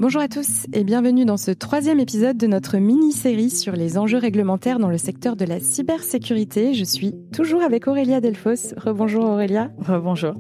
Bonjour à tous et bienvenue dans ce 3e épisode de notre mini-série sur les enjeux réglementaires dans le secteur de la cybersécurité. Je suis toujours avec Aurélia Delfos. Rebonjour Aurélia. Rebonjour.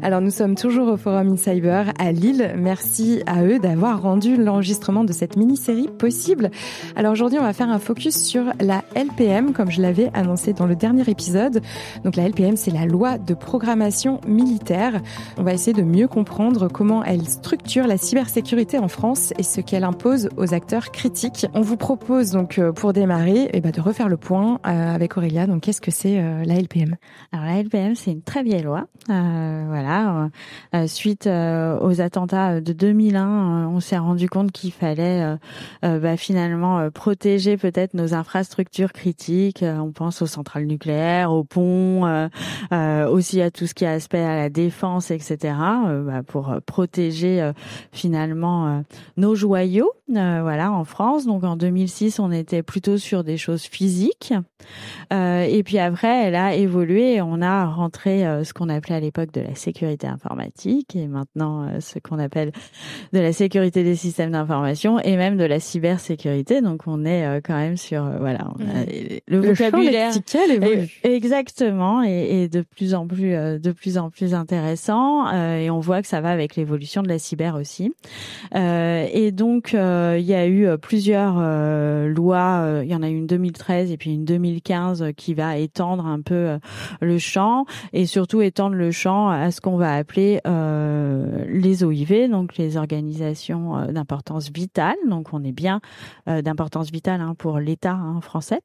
Alors nous sommes toujours au Forum InCyber à Lille. Merci à eux d'avoir rendu l'enregistrement de cette mini-série possible. Alors aujourd'hui on va faire un focus sur la LPM comme je l'avais annoncé dans le dernier épisode. Donc la LPM c'est la loi de programmation militaire. On va essayer de mieux comprendre comment elle structure la cybersécurité en France et ce qu'elle impose aux acteurs critiques. On vous propose donc pour démarrer de refaire le point avec Aurélia. Donc qu'est-ce que c'est la LPM ? Alors la LPM c'est une très vieille loi. Suite aux attentats de 2001, on s'est rendu compte qu'il fallait finalement protéger peut-être nos infrastructures critiques. On pense aux centrales nucléaires, aux ponts, aussi à tout ce qui a aspect à la défense, etc. Pour protéger finalement nos joyaux. En France. Donc en 2006, on était plutôt sur des choses physiques. Et puis après, elle a évolué. On a rentré ce qu'on appelait à l'époque de la sécurité informatique et maintenant ce qu'on appelle de la sécurité des systèmes d'information et même de la cybersécurité. Donc on est quand même sur le vocabulaire lexical évolue. Exactement et de plus en plus intéressant. Et on voit que ça va avec l'évolution de la cyber aussi. Et donc il y a eu plusieurs lois. Il y en a eu une 2013 et puis une 2015 qui va étendre un peu le champ et surtout étendre le champ à ce qu'on va appeler les OIV, donc les organisations d'importance vitale. Donc on est bien d'importance vitale pour l'État français.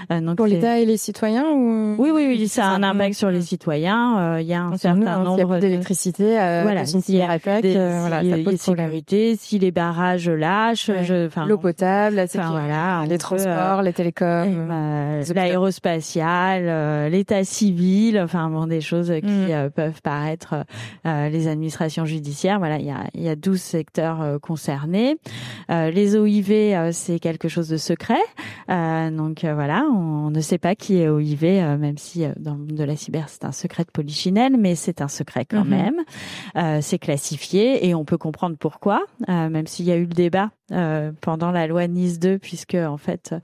Donc pour l'État et les citoyens ou... Oui, ça a un impact sur les citoyens. Il y a un certain nombre... S'il y a plus d'électricité, une cyberattaque, ça pose sécurité, si les barrages lâchent, l'eau potable, la sécurité, les transports, les télécoms, l'aérospatial, l'état civil, des choses qui peuvent paraître les administrations judiciaires. Voilà, il y a 12 secteurs concernés. Les OIV, c'est quelque chose de secret. On ne sait pas qui est OIV, même si dans le monde de la cyber, c'est un secret de polichinelle, mais c'est un secret quand même. C'est classifié et on peut comprendre pourquoi, même s'il y a eu le débat pendant la loi Nice 2, puisque en fait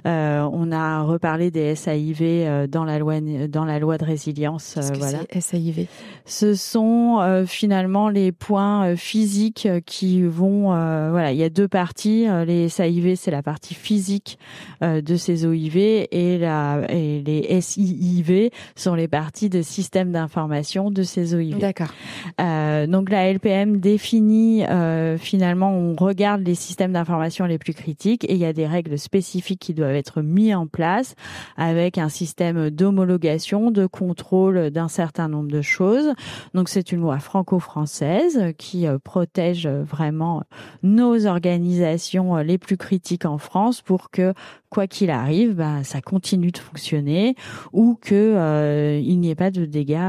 on a reparlé des SAIV dans la loi de résilience. Qu'est-ce que c'est SAIV ? Ce sont finalement les points physiques qui vont il y a deux parties. Les SAIV c'est la partie physique de ces OIV et les SIIV sont les parties de système d'information de ces OIV. D'accord. Donc la LPM définit finalement, on regarde les systèmes d'information les plus critiques et il y a des règles spécifiques qui doivent être mises en place avec un système d'homologation, de contrôle d'un certain nombre de choses. Donc c'est une loi franco-française qui protège vraiment nos organisations les plus critiques en France pour que quoi qu'il arrive, ça continue de fonctionner ou que il n'y ait pas de dégâts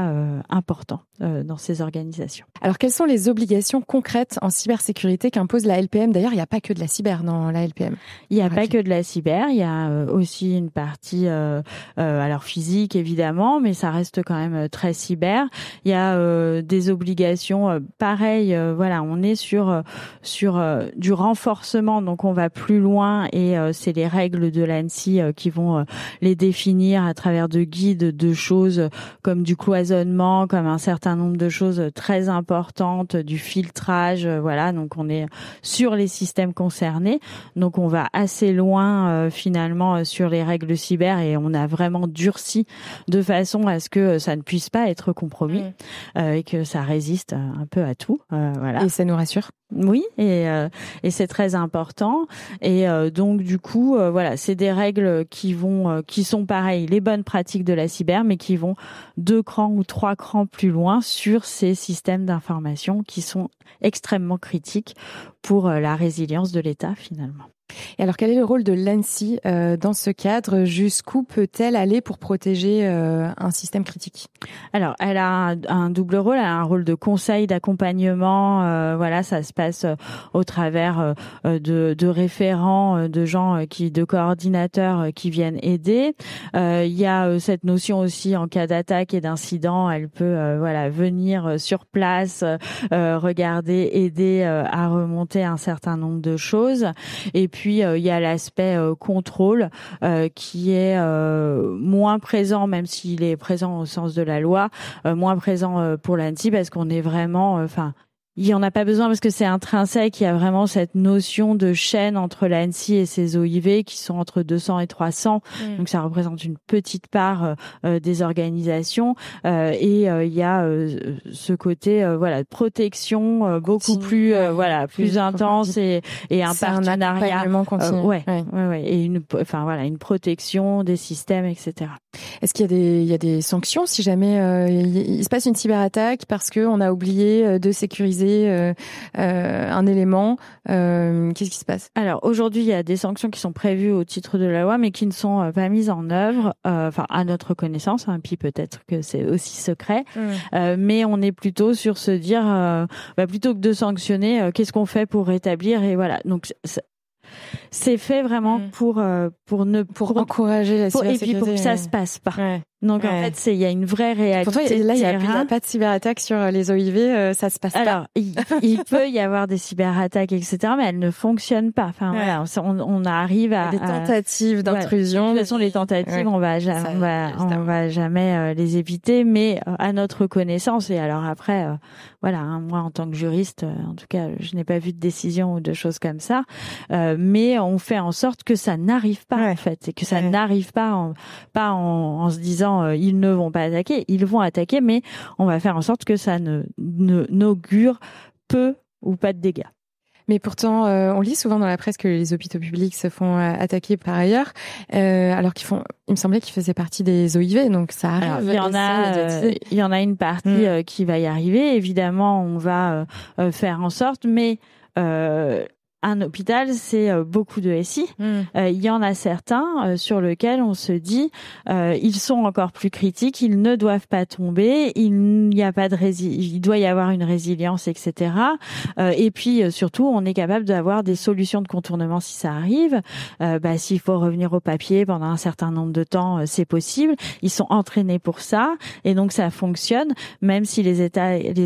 importants dans ces organisations. Alors, quelles sont les obligations concrètes en cybersécurité qu'impose la LPM ? D'ailleurs, il n'y a pas que de la cyber dans la LPM. Il n'y a pas que de la cyber, il y a aussi une partie alors physique évidemment, mais ça reste quand même très cyber. Il y a des obligations pareilles, on est sur du renforcement, donc on va plus loin et c'est les règles de l'ANSSI qui vont les définir à travers de guides de choses comme du cloisonnement, comme un certain nombre de choses très importantes, du filtrage, donc on est sur les systèmes concernés, donc on va assez loin finalement sur les règles cyber et on a vraiment durci de façon à ce que ça ne puisse pas être compromis et que ça résiste un peu à tout. Et ça nous rassure. Oui, et c'est très important. Et donc du coup, c'est des règles qui sont pareilles, les bonnes pratiques de la cyber, mais qui vont 2 crans ou 3 crans plus loin sur ces systèmes d'information qui sont extrêmement critiques pour la résilience de l'État finalement. Et alors, quel est le rôle de l'ANSSI dans ce cadre? Jusqu'où peut-elle aller pour protéger un système critique? Alors, elle a un double rôle. Elle a un rôle de conseil, d'accompagnement. Voilà, ça se passe au travers de référents, de coordinateurs qui viennent aider. Il y a cette notion aussi en cas d'attaque et d'incident, elle peut venir sur place, regarder, aider à remonter un certain nombre de choses. Et puis il y a l'aspect contrôle qui est moins présent, même s'il est présent au sens de la loi, moins présent pour l'ANSSI parce qu'on est vraiment, il y en a pas besoin parce que c'est intrinsèque. Il y a vraiment cette notion de chaîne entre l'ANSSI et ses OIV qui sont entre 200 et 300. Donc ça représente une petite part des organisations. Et il y a ce côté de protection beaucoup plus plus intense et un partenariat continu. Et une protection des systèmes, etc. Est-ce qu'il y a des sanctions si jamais il se passe une cyberattaque parce que on a oublié de sécuriser un élément, qu'est-ce qui se passe? Alors aujourd'hui, il y a des sanctions qui sont prévues au titre de la loi, mais qui ne sont pas mises en œuvre, à notre connaissance. Puis peut-être que c'est aussi secret, mais on est plutôt sur se dire, plutôt que de sanctionner, qu'est-ce qu'on fait pour rétablir? Et voilà. Donc c'est fait vraiment pour encourager la cybersécurité. Et puis pour que ça se passe pas. Donc en fait, il y a une vraie réalité. Pourtant, là, il y a pas de cyberattaque sur les OIV, ça se passe pas. Alors, il peut y avoir des cyberattaques, etc., mais elles ne fonctionnent pas. On arrive à des tentatives d'intrusion. De toute façon, les tentatives, on va jamais les éviter, mais à notre connaissance. Et alors après, moi, en tant que juriste, en tout cas, je n'ai pas vu de décision ou de choses comme ça. Mais on fait en sorte que ça n'arrive pas, en fait, et que ça n'arrive pas en se disant ils ne vont pas attaquer, ils vont attaquer, mais on va faire en sorte que ça n'augure peu ou pas de dégâts. Mais pourtant, on lit souvent dans la presse que les hôpitaux publics se font attaquer par ailleurs, alors il me semblait qu'ils faisaient partie des OIV, donc ça arrive. Alors, il y en a une partie qui va y arriver. Évidemment, on va faire en sorte, mais un hôpital, c'est beaucoup de SI. Il y en a certains sur lesquels on se dit ils sont encore plus critiques, ils ne doivent pas tomber, il doit y avoir une résilience, etc. Et puis surtout, on est capable d'avoir des solutions de contournement si ça arrive. S'il faut revenir au papier pendant un certain nombre de temps, c'est possible. Ils sont entraînés pour ça, et donc ça fonctionne. Même si les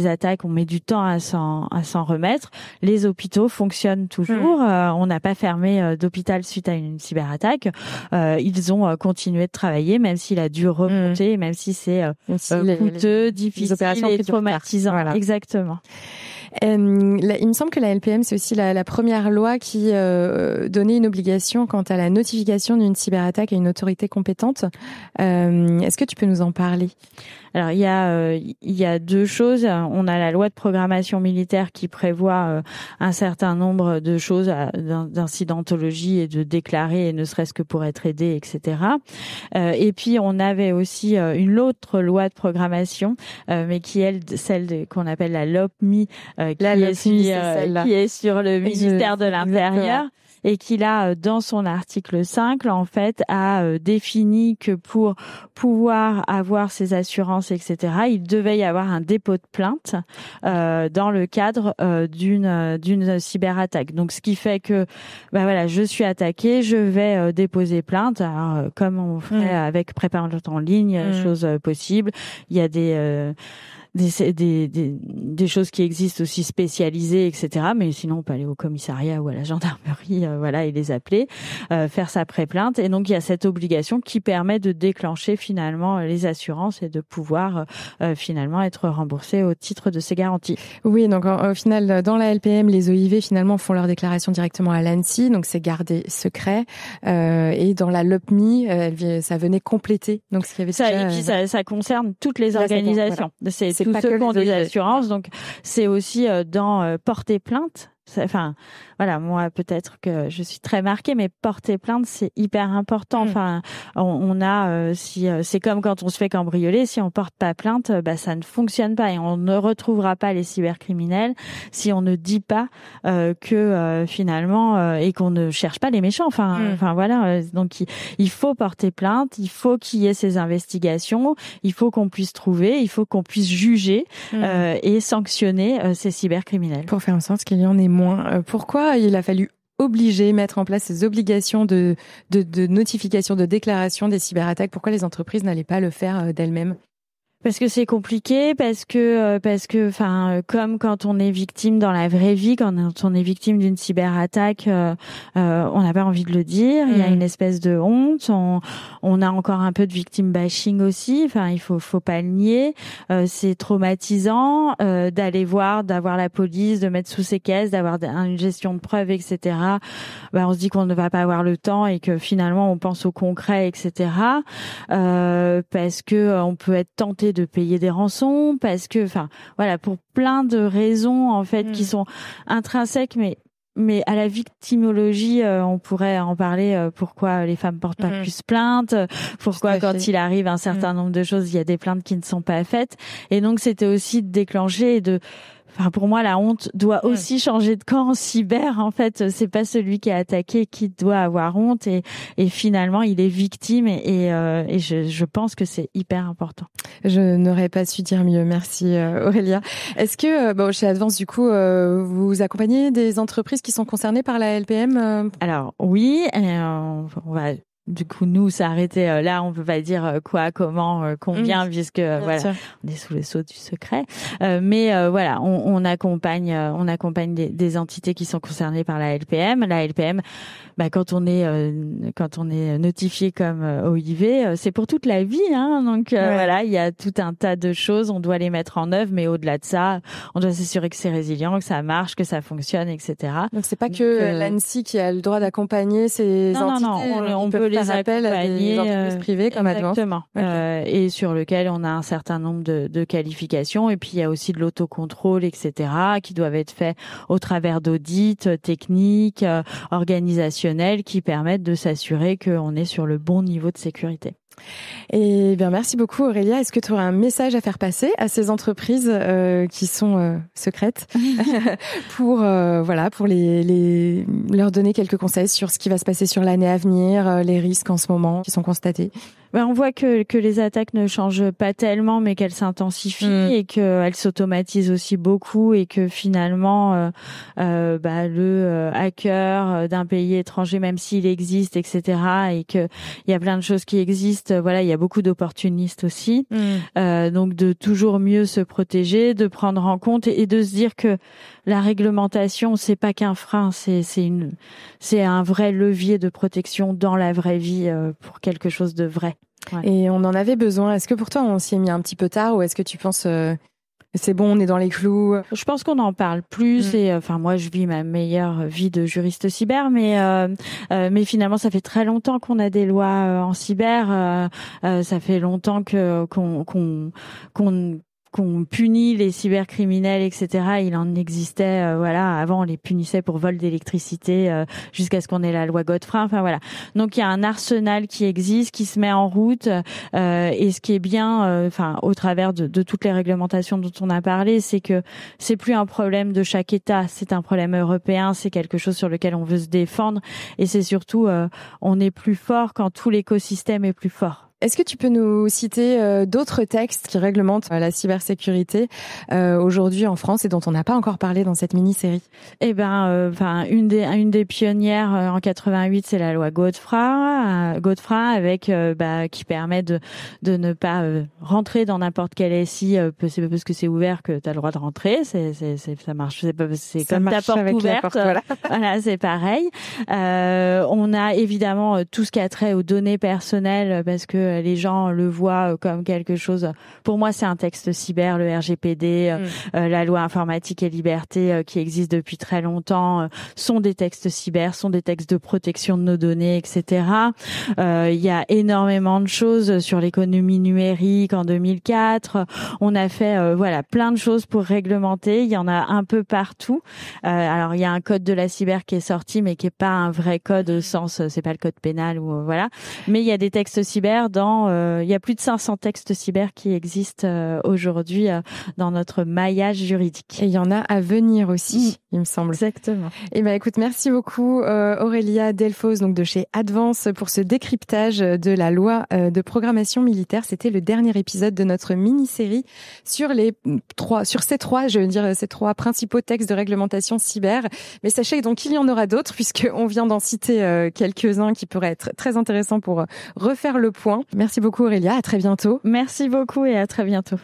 attaques, on met du temps à s'en remettre, les hôpitaux fonctionnent toujours. On n'a pas fermé d'hôpital suite à une cyberattaque. Ils ont continué de travailler, même s'il a dû remonter, même si c'est coûteux, difficile et traumatisant. Voilà. Exactement. Il me semble que la LPM, c'est aussi la première loi qui donnait une obligation quant à la notification d'une cyberattaque à une autorité compétente. Est-ce que tu peux nous en parler? Alors il y a deux choses. On a la loi de programmation militaire qui prévoit un certain nombre de choses d'incidentologie et de déclarer, et ne serait-ce que pour être aidé, etc. Et puis on avait aussi une autre loi de programmation, mais qui est celle qu'on appelle la LOPMI, qui est sur le ministère de l'Intérieur. Et qui là, dans son article 5, en fait, a défini que pour pouvoir avoir ces assurances, etc., il devait y avoir un dépôt de plainte dans le cadre d'une cyberattaque. Donc, ce qui fait que, je suis attaquée, je vais déposer plainte. Alors, comme on ferait avec Préparation en ligne, chose possible. Il y a des choses qui existent aussi spécialisées, etc. Mais sinon, on peut aller au commissariat ou à la gendarmerie, et les appeler, faire sa pré-plainte. Et donc, il y a cette obligation qui permet de déclencher finalement les assurances et de pouvoir finalement être remboursé au titre de ces garanties. Oui, donc au final, dans la LPM, les OIV finalement font leur déclaration directement à l'ANSSI, donc c'est gardé secret. Et dans la LOPMI, ça venait compléter. Donc, ce qu'il y avait et puis ça concerne toutes les organisations. C'est tous ceux qui ont des assurances, donc c'est aussi dans porter plainte. Enfin, voilà, moi peut-être que je suis très marquée, mais porter plainte c'est hyper important. Enfin, on a si c'est comme quand on se fait cambrioler, si on porte pas plainte, ça ne fonctionne pas et on ne retrouvera pas les cybercriminels si on ne dit pas que finalement et qu'on ne cherche pas les méchants. Enfin voilà, donc il faut porter plainte, il faut qu'il y ait ces investigations, il faut qu'on puisse trouver, il faut qu'on puisse juger et sanctionner ces cybercriminels pour faire en sorte qu'il y en ait moins. Pourquoi il a fallu mettre en place ces obligations de notification, de déclaration des cyberattaques? Pourquoi les entreprises n'allaient pas le faire d'elles-mêmes? Parce que c'est compliqué, parce que, comme quand on est victime dans la vraie vie, quand on est victime d'une cyberattaque, on n'a pas envie de le dire. Il y a une espèce de honte. On a encore un peu de victim bashing aussi. Enfin, il faut pas le nier. C'est traumatisant d'avoir la police, de mettre sous séquestre, d'avoir une gestion de preuves, etc. On se dit qu'on ne va pas avoir le temps et que finalement on pense au concret, etc. Parce que on peut être tenté de payer des rançons, parce que, pour plein de raisons en fait qui sont intrinsèques, mais à la victimologie, on pourrait en parler. Pourquoi les femmes portent pas plus plainte? Pourquoi quand il arrive un certain nombre de choses, il y a des plaintes qui ne sont pas faites? Et donc c'était aussi de déclencher et de pour moi, la honte doit aussi changer de camp en cyber. En fait, c'est pas celui qui est attaqué qui doit avoir honte et finalement, il est victime et je pense que c'est hyper important. Je n'aurais pas su dire mieux. Merci Aurélia. Est-ce que chez Advance, du coup, vous accompagnez des entreprises qui sont concernées par la LPM? Alors oui, on va. Du coup, nous, ça a arrêté là. On peut pas dire quoi, comment, combien, puisque voilà, on est sous le sceau du secret. Mais voilà, on accompagne des entités qui sont concernées par la LPM. La LPM, quand on est notifié comme OIV, c'est pour toute la vie, hein. Donc voilà, il y a tout un tas de choses. On doit les mettre en œuvre, mais au-delà de ça, on doit s'assurer que c'est résilient, que ça marche, que ça fonctionne, etc. Donc c'est pas que l'ANSSI qui a le droit d'accompagner ces entités. Non, on peut les accompagner à des entreprises privées comme Advance. Exactement. Et sur lequel on a un certain nombre de qualifications. Et puis il y a aussi de l'autocontrôle, etc., qui doivent être faits au travers d'audits techniques, organisationnels, qui permettent de s'assurer qu'on est sur le bon niveau de sécurité. Eh bien, merci beaucoup Aurélia. Est-ce que tu aurais un message à faire passer à ces entreprises qui sont secrètes pour leur donner quelques conseils sur ce qui va se passer sur l'année à venir, les risques en ce moment qui sont constatés? On voit que les attaques ne changent pas tellement, mais qu'elles s'intensifient et qu'elles s'automatisent aussi beaucoup et que finalement le hacker d'un pays étranger, même s'il existe, etc., et que il y a plein de choses qui existent. Voilà, il y a beaucoup d'opportunistes aussi. Donc de toujours mieux se protéger, de prendre en compte et de se dire que la réglementation, c'est pas qu'un frein, c'est un vrai levier de protection dans la vraie vie pour quelque chose de vrai. Ouais. Et on en avait besoin. Est-ce que pour toi, on s'y est mis un petit peu tard ou est-ce que tu penses c'est bon, on est dans les clous? Je pense qu'on en parle plus et moi je vis ma meilleure vie de juriste cyber, mais finalement ça fait très longtemps qu'on a des lois en cyber. Ça fait longtemps qu'on punit les cybercriminels, etc. Il en existait, avant on les punissait pour vol d'électricité jusqu'à ce qu'on ait la loi Godefroy. Enfin voilà. Donc il y a un arsenal qui existe, qui se met en route. Et ce qui est bien, au travers de toutes les réglementations dont on a parlé, c'est que c'est plus un problème de chaque État, c'est un problème européen, c'est quelque chose sur lequel on veut se défendre. Et c'est surtout, on est plus fort quand tout l'écosystème est plus fort. Est-ce que tu peux nous citer d'autres textes qui réglementent la cybersécurité aujourd'hui en France et dont on n'a pas encore parlé dans cette mini-série? Une des pionnières en 88, c'est la loi Godefroy avec qui permet de ne pas rentrer dans n'importe quel SI. C'est pas parce que c'est ouvert que tu as le droit de rentrer. Ça marche. C'est comme ta porte ouverte. Voilà, c'est pareil. On a évidemment tout ce qui a trait aux données personnelles parce que les gens le voient comme quelque chose. Pour moi, c'est un texte cyber, le RGPD, la loi informatique et liberté qui existe depuis très longtemps, sont des textes cyber, sont des textes de protection de nos données, etc. Il y a énormément de choses sur l'économie numérique en 2004. On a fait plein de choses pour réglementer. Il y en a un peu partout. Alors il y a un code de la cyber qui est sorti, mais qui est pas un vrai code au sens, c'est pas le code pénal ou voilà. Mais il y a des textes cyber il y a plus de 500 textes cyber qui existent aujourd'hui dans notre maillage juridique. Et il y en a à venir aussi, il me semble. Exactement. Et écoute, merci beaucoup Aurélia Delfosse, donc de chez Advance, pour ce décryptage de la loi de programmation militaire. C'était le dernier épisode de notre mini-série sur ces trois principaux textes de réglementation cyber. Mais sachez donc qu'il y en aura d'autres, puisqu'on vient d'en citer quelques-uns qui pourraient être très intéressants pour refaire le point. Merci beaucoup Aurélia, à très bientôt. Merci beaucoup et à très bientôt.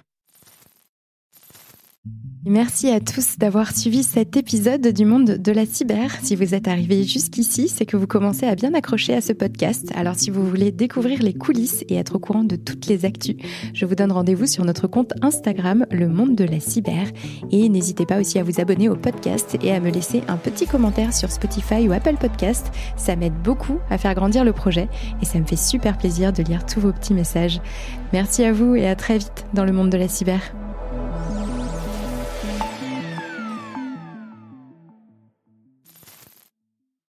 Merci à tous d'avoir suivi cet épisode du monde de la cyber. Si vous êtes arrivés jusqu'ici, c'est que vous commencez à bien accrocher à ce podcast. Alors si vous voulez découvrir les coulisses et être au courant de toutes les actus, je vous donne rendez-vous sur notre compte Instagram, Le Monde de la Cyber. Et n'hésitez pas aussi à vous abonner au podcast et à me laisser un petit commentaire sur Spotify ou Apple Podcast. Ça m'aide beaucoup à faire grandir le projet et ça me fait super plaisir de lire tous vos petits messages. Merci à vous et à très vite dans le monde de la cyber.